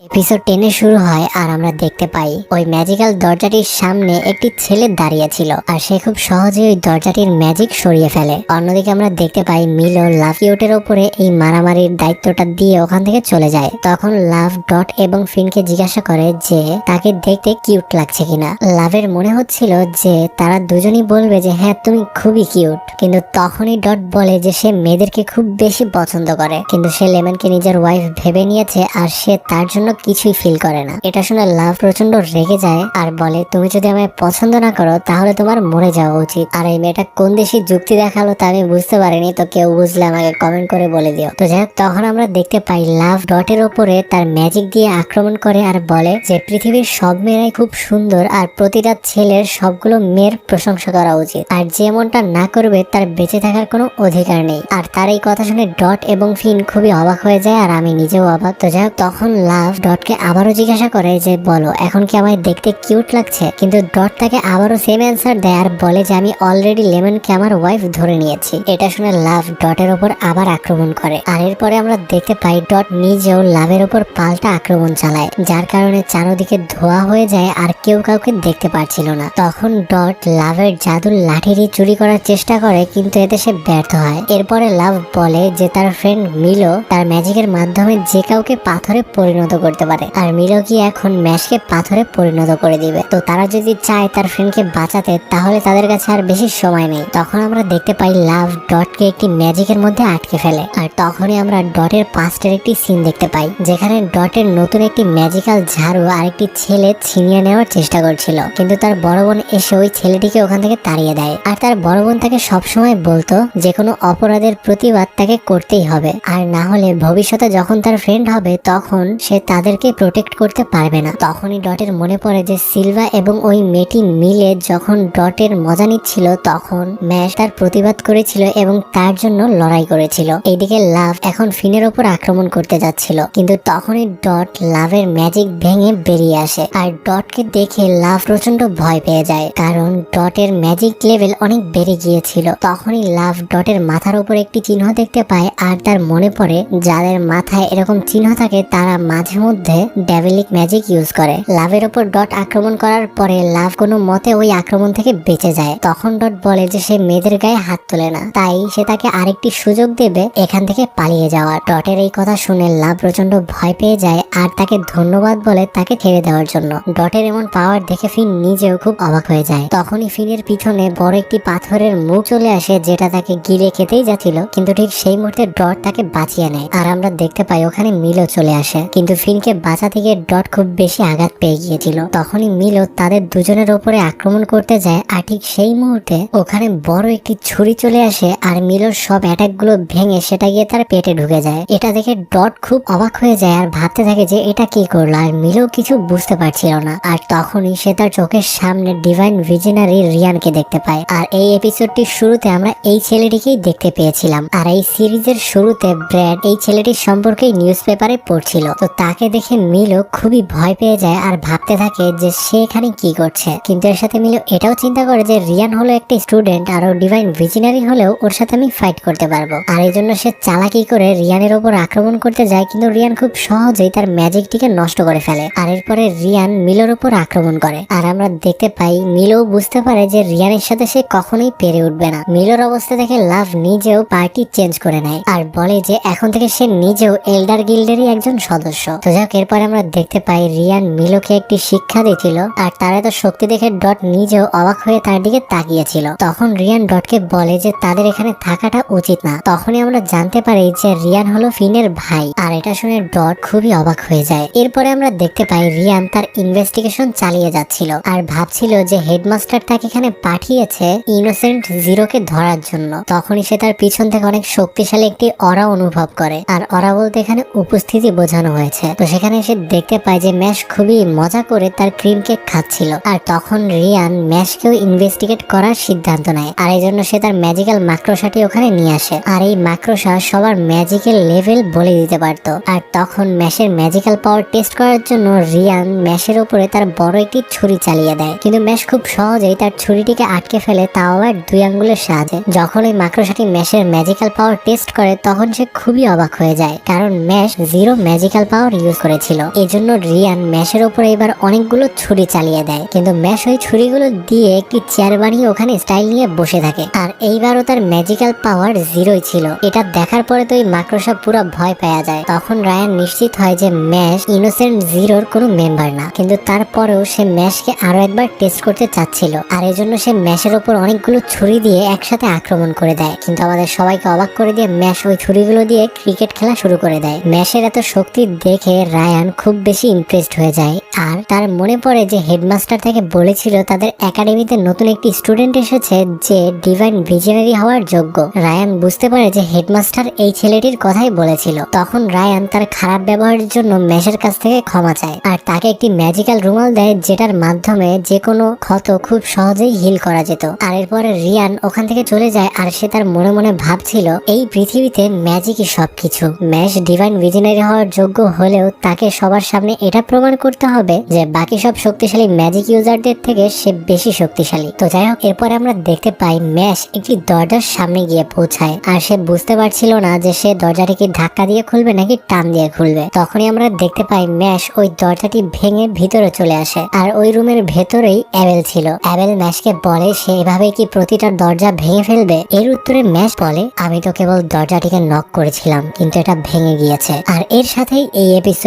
Episode 10 শুরু হয় আর আমরা দেখতে পাই ওই ম্যাজিক্যাল দরজাটির সামনে একটি ছেলে দাঁড়িয়ে ছিল আর সে খুব সহজে ওই দরজাটির ম্যাজিক সরিয়ে ফেলে। অন্যদিকে আমরা দেখতে পাই মিলো লাভ কিউটের ওপরে এই মারামারির দায়িত্বটা দিয়ে ওখান থেকে চলে যায়। তখন লাভ ডট এবং ফিনকে জিজ্ঞাসা করে যে তাকে দেখতে কিউট লাগছে কিনা। লাভের মনে হচ্ছিল যে তারা দুজনই বলবে যে হ্যাঁ তুমি খুবই কিউট, কিন্তু তখনই ডট বলে যে সে মেয়েদেরকে খুব বেশি পছন্দ করে, কিন্তু সে লেমনকে নিজের ওয়াইফ ভেবে নিয়েছে আর সে তার জন্য কিছুই ফিল করে না। এটা শুনে লাভ প্রচন্ড রেগে যায় আর বলে তুমি যদি আমায় পছন্দ না করো তাহলে তোমার মরে যাওয়া উচিত। আর এই মেয়েটা কোন দেশি যুক্তি দেখালো তা আমি বুঝতে পারিনি, তো কেউ বুঝলে আমাকে কমেন্ট করে বলে দিও। তো যাই হোক, তখন আমরা দেখতে পাই লাভ ডটের ওপরে তার ম্যাজিক দিয়ে আক্রমণ করে আর বলে যে পৃথিবীর সব মেয়েরাই খুব সুন্দর আর প্রতিটা ছেলের সবগুলো মেয়ের প্রশংসা করা উচিত, আর যে এমনটা না করবে তার বেঁচে থাকার কোনো অধিকার নেই। আর তার এই কথা শুনে ডট এবং ফিন খুবই অবাক হয়ে যায় আর আমি নিজেও অবাক। তো যাই হোক, তখন লাভ ডটকে আবারও জিজ্ঞাসা করে যে বলো এখন কি আমায় দেখতে কিউট লাগছে, কিন্তু ডট তাকে আবারও সেম অ্যান্সার দেয় আর বলে যে আমি অলরেডি লেমনকে আমার ওয়াইফ ধরে নিয়েছি। এটা শুনে লাভ ডটের ওপর আবার আক্রমণ করে আর এরপরে আমরা দেখতে পাই ডট নিজেও লাভের ওপর পাল্টা আক্রমণ চালায়, যার কারণে চারদিকে ধোয়া হয়ে যায় আর কেউ কাউকে দেখতে পারছিল না। তখন ডট লাভের জাদুর লাঠিটি চুরি করার চেষ্টা করে, কিন্তু এতে সে ব্যর্থ হয়। এরপরে লাভ বলে যে তার ফ্রেন্ড মিলো তার ম্যাজিকের মাধ্যমে যে কাউকে পাথরে পরিণত করতে পারে, আর মিলো কি এখন ম্যাশকে পাথরে পরিণত করে দিবে। তো তারা যদি চায় তার ফ্রেন্ডকে বাঁচাতে তাহলে তাদের কাছে আর বেশি সময় নেই। তখন আমরা দেখতে পাই লাভ ডটকে একটি ম্যাজিকের মধ্যে আটকে ফেলে, আর তখনই আমরা ডটের পাস্টের একটি সিন দেখতে পাই যেখানে ডটের নতুন একটি ম্যাজিক্যাল ঝাড়ু আর একটি ছেলে ছিনিয়ে নেওয়ার চেষ্টা করছিল, কিন্তু তার বড় বোন এসে ওই ছেলেটিকে ওখান থেকে তাড়িয়ে দেয়। আর তার বড় বোন তাকে সবসময় বলতো যে কোনো অপরাধের প্রতিবাদ তাকে করতেই হবে, আর না হলে ভবিষ্যতে যখন তার ফ্রেন্ড হবে তখন সে তাদেরকে প্রোটেক্ট করতে পারবে না। তখনই ডটের মনে পড়ে যে সিলভা এবং ওই মেয়েটি মিলে যখন ডটের মজা নিচ্ছিল তখন ম্যাশ তার প্রতিবাদ করেছিল এবং তার জন্য লড়াই করেছিল। এইদিকে লাভ এখন ফিনের ওপর আক্রমণ করতে যাচ্ছিল, কিন্তু তখনই ডট লাভের ম্যাজিক ভেঙে বেরিয়ে আসে আর ডটকে দেখে লাভ প্রচন্ড ভয় পেয়ে যায়, কারণ ডটের ম্যাজিক লেভেল অনেক বেড়ে গিয়েছিল। তখনই লাভ ডটের মাথার উপর একটি চিহ্ন দেখতে পায় আর তার মনে পড়ে যাদের মাথায় এরকম চিহ্ন থাকে তারা মাঝে মধ্যে ডেভিলিক ম্যাজিক ইউজ করে। লাভের ওপর ডট আক্রমণ করার পরে লাভ কোনো মতে ওই আক্রমণ থেকে বেঁচে যায়। তখন ডট বলে যে সে মেয়েদের গায়ে হাত তোলে না, তাই সে তাকে আরেকটি সুযোগ দেবে এখান থেকে পালিয়ে যাওয়ার। ডটের এই কথা শুনে লাভ প্রচন্ড ভয় পেয়ে যায় আর তাকে ধন্যবাদ বলে তাকে ছেড়ে দেওয়ার জন্য। ডটের এমন পাওয়ার দেখে ফিন নিজেও খুব অবাক হয়ে যায়। তখনই ফিনের পিছনে বড় একটি পাথরের মুখ চলে আসে যেটা তাকে গিলে খেতেই যাচ্ছিল, কিন্তু ঠিক সেই মুহূর্তে ডট তাকে বাঁচিয়ে নেয় আর আমরা দেখতে পাই ওখানে মিলো চলে আসে, কিন্তু ফিনকে বাঁচাতে গিয়ে ডট খুব বেশি আঘাত পেয়ে গিয়েছিল। তখনই মিলো তাদের দুজনের ওপরে আক্রমণ করতে যায় আর ঠিক সেই মুহূর্তে ওখানে বড় একটি ছুরি চলে আসে আর মিলোর সব অ্যাটাক গুলো ভেঙে সেটা গিয়ে তার পেটে ঢুকে যায়। এটা দেখে ডট খুব অবাক হয়ে যায় আর ভাবতে থাকে যে এটা কি করলো, আর মিলো কিছু বুঝতে পারছিল না। আর তখনই সে তার চোখের সামনে ডিভাইন ভিজনারি রিয়ানকে দেখতে পায়, আর এই এপিসোডটির শুরুতে আমরা এই ছেলেটিকেই দেখতে পেয়েছিলাম। আর এই সিরিজের শুরুতে ব্র্যাড এই ছেলেটির সম্পর্কে নিউজ পেপারে পড়ছিল, তো তাকে দেখে মিলো খুবই ভয় পেয়ে যায় আর ভাবতে থাকে যে সে এখানে কি করছে। কিন্তু এর সাথে মিলো এটাও চিন্তা করে যে রিয়ান হলো একটি স্টুডেন্ট আর ও ডিভাইন ভিজনারি হলেও ওর সাথে আমি ফাইট করতে পারবো, আর এই জন্য সে চালাকি করে রিয়ানের ওপর আক্রমণ করতে যায়, কিন্তু রিয়ান খুব সহজেই তার ম্যাজিকটিকে নষ্ট করে ফেলে। আর এরপরে রিয়ান মিলোর উপর আক্রমণ করে আর আমরা দেখতে পাই মিলো বুঝতে পারে যে রিয়ানের সাথে সে কখনোই পেরে উঠবে না। মিলোর অবস্থা দেখে লাভ নিজেও পার্টি চেঞ্জ করে নেয় আর বলে যে এখন থেকে সে নিজেও এল্ডার গিল্ডেরই একজন সদস্য। তো যাক, এরপরে আমরা দেখতে পাই রিয়ান মিলোকে একটি শিক্ষা দিয়েছিল আর তার এত শক্তি দেখে ডট নিজেও অবাক হয়ে তার দিকে তাকিয়েছিল। তখন রিয়ান ডটকে বলে যে তাদের এখানে থাকাটা উচিত না। তখনই আমরা জানতে পারি যে রিয়ান হলো ফিনের ভাই, আর এটা শুনে ডট খুবই অবাক হয়ে যায়। এরপরে আমরা দেখতে পাই রিয়ান তার ইনভেস্টিগেশন চালিয়ে যাচ্ছিল আর ভাবছিল যে হেডমাস্টার তাকে এখানে পাঠিয়েছে ইনোসেন্ট জিরোকে ধরার জন্য। তখনই সে তার পিছন থেকে অনেক শক্তিশালী একটি অরা অনুভব করে, আর অরা বলতে এখানে উপস্থিতি বোঝানো হয়েছে। তো সেখানে সে দেখতে পায় যে ম্যাশ খুবই মজা করে তার ক্রিম কেক খাচ্ছিল, আর তখন রিয়ান ম্যাশকেও ইনভেস্টিগেট করার সিদ্ধান্ত নেয়, আর এই জন্য সে তার ম্যাজিক্যাল মাক্রোসাটি ওখানে নিয়ে আসে। আর এই মাক্রোসা সবার ম্যাজিক্যাল লেভেল বলে দিতে পারত। আর তখন ম্যাশের ম্যাজিক্যাল পাওয়ার টেস্ট করার জন্য রিয়ান ম্যাশের উপরে তার বড় একটি ছুরি চালিয়ে দেয়, কিন্তু ম্যাশ খুব সহজেই তার ছুরিটিকে আটকে ফেলে, তাও আবার 2 আঙ্গুলের সাহায্যে। যখন ওই মাক্রোসাটি ম্যাশের ম্যাজিক্যাল পাওয়ার টেস্ট করে তখন সে খুবই অবাক হয়ে যায়, কারণ mash 0 magical power use use করেছিল। এজন্য রিয়ান ম্যাশের ওপরে এবার অনেকগুলো ছুরি চালিয়ে দেয়, কিন্তু ম্যাশ ওই ছুরিগুলো দিয়ে একটি চেয়ার বানিয়ে ওখানে স্টাইল নিয়ে বসে থাকে। আর এইবারও তার ম্যাজিক্যাল পাওয়ার 0 ছিল। এটা দেখার পরে তো ওই মাকড়সা পুরো ভয় পাওয়া যায়। তখন রায়ান নিশ্চিত হয় যে ম্যাশ ইনোসেন্ট জিরোর কোনো মেম্বার না, কিন্তু তারপরেও সে ম্যাশকে আরো একবার টেস্ট করতে চাচ্ছিল। আর এজন্য সে ম্যাশের ওপর অনেকগুলো ছুরি দিয়ে একসাথে আক্রমণ করে দেয়, কিন্তু আমাদের সবাইকে অবাক করে দিয়ে ম্যাশ ওই ছুরিগুলো দিয়ে ক্রিকেট খেলা শুরু করে দেয়। ম্যাশের এত শক্তি দেখে রায়ান খুব বেশি ইমপ্রেসড হয়ে যায়, আর তার মনে পড়ে যে হেডমাস্টার থেকে বলেছিল তাদের একাডেমিতে নতুন একটি স্টুডেন্ট এসেছে যে ডিভাইন ভিশনারি হওয়ার যোগ্য। রায়ান বুঝতে পারে যে হেডমাস্টার এই ছেলেটির কথাই বলেছিল। তখন রায়ান তার খারাপ ব্যবহারের জন্য ম্যাশের কাছ থেকে ক্ষমা চায়, আর তাকে একটি ম্যাজিক্যাল রুমাল দেয় যেটার মাধ্যমে যে কোনো ক্ষত খুব সহজেই হিল করা যেত। আর এরপরে রিয়ান ওখান থেকে চলে যায়, আর সে তার মনে মনে ভাবছিল এই পৃথিবীতে ম্যাজিকই সবকিছু। ম্যাশ ডিভাইন ভিশনারি হওয়ার যোগ্য হলেও তাকে সবার সামনে এটা প্রমাণ করতে হবে যে বাকি সব শক্তিশালী ম্যাজিক ইউজারদের থেকে সে বেশি শক্তিশালী। তো যাই হোক, এরপরে আমরা দেখতে পাই ম্যাশ একটি দরজার সামনে গিয়ে পৌঁছায়, আর সে বুঝতে পারছিল না যে সে দরজাটিকে ধাক্কা দিয়ে খুলবে নাকি টান দিয়ে খুলবে। তখনই আমরা দেখতে পাই ম্যাশ ওই দরজাটি ভেঙে ভিতরে চলে আসে, আর ওই রুমের ভেতরেই অ্যাবেল ছিল। অ্যাবেল ম্যাশকে বলে সে এভাবে কি প্রতিটা দরজা ভেঙে ফেলবে। এর উত্তরে ম্যাশ বলে আমি তো কেবল দরজাটিকে নক করেছিলাম, কিন্তু এটা ভেঙে গিয়েছে। আর এর সাথেই এই এপিসোড